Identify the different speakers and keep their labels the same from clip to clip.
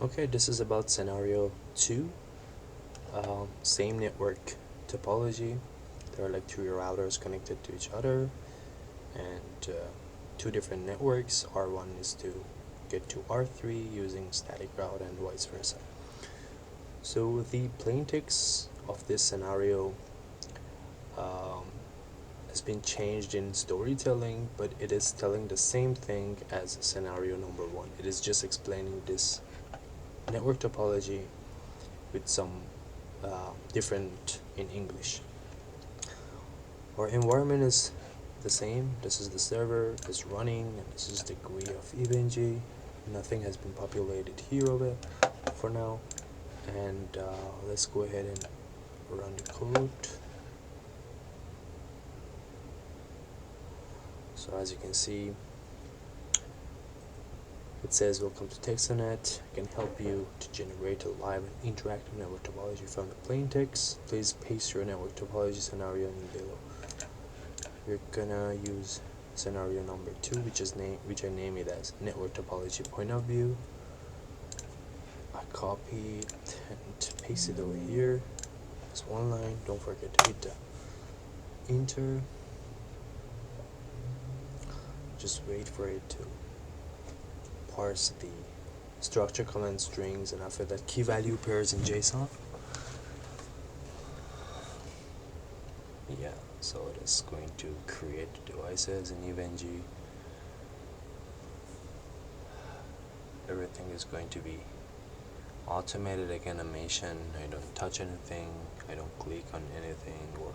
Speaker 1: Okay, this is about scenario 2. Same network topology. There are like two routers connected to each other, and two different networks. R1 is to get to R3 using static route and vice versa. So the plain text of this scenario has been changed in storytelling, but it is telling the same thing as scenario number 1. It is just explaining this network topology with some different in English. Our environment is the same. This is the server is running, and this is the GUI of EVNG. Nothing has been populated here over for now, and let's go ahead and run the code. So as you can see, it says welcome to Text2Net. I can help you to generate a live and interactive network topology from the plain text. Please paste your network topology scenario in below. We're gonna use scenario number 2, which I name it as network topology point of view. I copy it and paste it over here. It's one line. Don't forget to hit the enter. Just wait for it to parse the structure command strings, and after that key value pairs in JSON. Yeah, so it is going to create devices in EVNG. Everything is going to be automated like animation. I don't touch anything, I don't click on anything or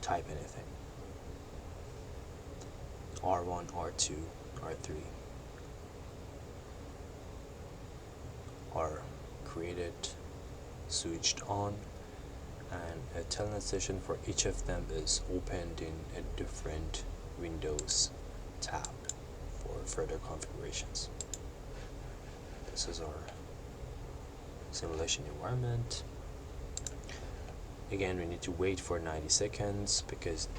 Speaker 1: type anything. R1, R2, R3 are created, switched on, and a telnet session for each of them is opened in a different Windows tab for further configurations. This is our simulation environment. Again, we need to wait for 90 seconds because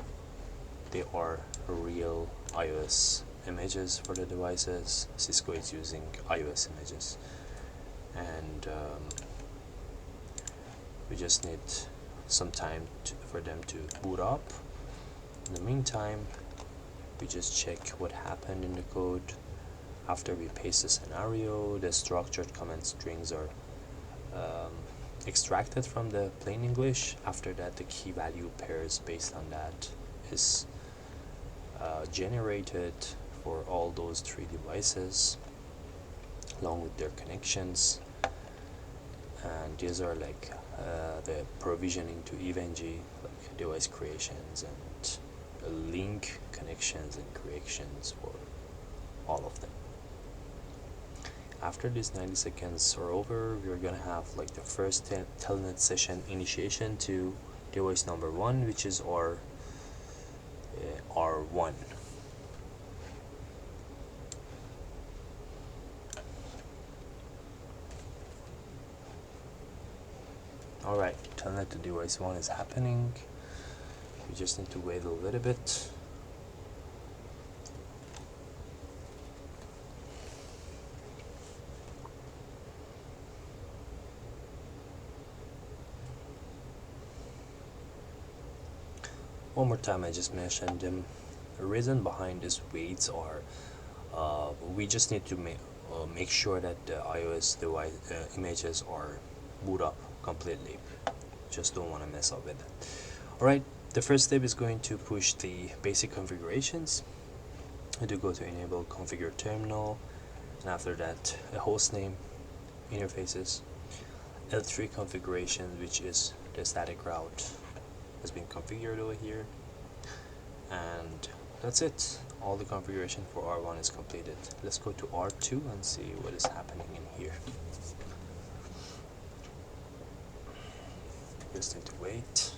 Speaker 1: they are real iOS images for the devices. Cisco is using iOS images, and we just need some time for them to boot up. In the meantime, we just check what happened in the code. After we paste the scenario, the structured command strings are extracted from the plain English. After that, the key value pairs based on that is generated for all those 3 devices along with their connections, and these are like the provisioning to EVNG, like device creations and link connections and creations for all of them. After these 90 seconds are over, we're gonna have like the first telnet session initiation to device number 1, which is our R1. Alright, telnet to device 1 is happening. We just need to wait a little bit. One more time, I just mentioned them. The reason behind this waits are we just need to make sure that the iOS device images are boot up completely. Just don't want to mess up with that. Alright, the first step is going to push the basic configurations. I do go to enable configure terminal, and after that a hostname, interfaces, L3 configuration, which is the static route, has been configured over here, and that's it. All the configuration for R1 is completed. Let's go to R2 and see what is happening in here. Just need to wait.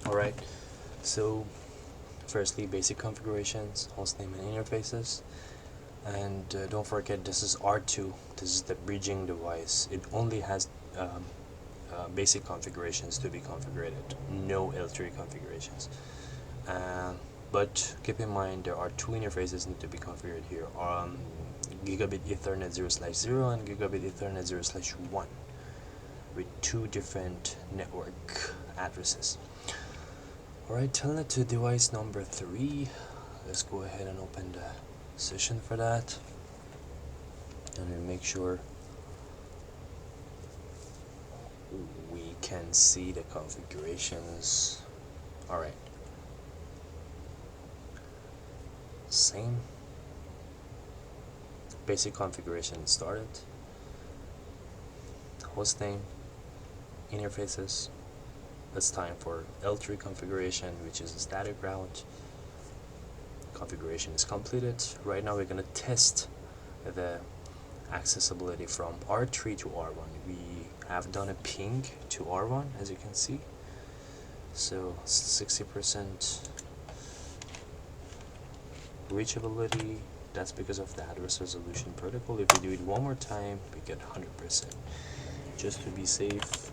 Speaker 1: Alright, so Firstly, basic configurations, hostname and interfaces. And don't forget, this is R2. This is the bridging device. It only has basic configurations to be configured, no L3 configurations. But keep in mind there are two interfaces need to be configured here. Gigabit Ethernet 0/0 and Gigabit Ethernet 0/1 with two different network addresses. Alright, telnet to device number 3. Let's go ahead and open the session for that, and we'll make sure we can see the configurations. Alright, same basic configuration started, hostname, interfaces. It's time for L3 configuration, which is a static route. Configuration is completed. Right now we're going to test the accessibility from R3 to R1. We have done a ping to R1, as you can see. So 60% reachability. That's because of the address resolution protocol. If we do it one more time, we get 100%. Just to be safe,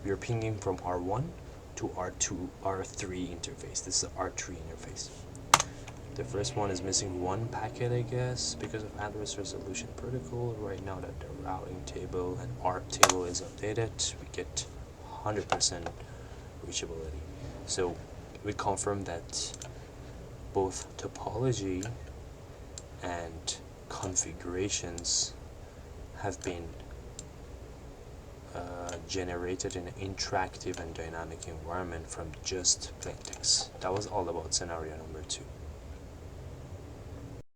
Speaker 1: we are pinging from R1 to R3 interface. This is the R3 interface. The first one is missing one packet, I guess, because of address resolution protocol. Right now that the routing table and ARP table is updated, we get 100% reachability. So we confirm that both topology and configurations have been generated in an interactive and dynamic environment from just plain text. That was all about scenario number 2.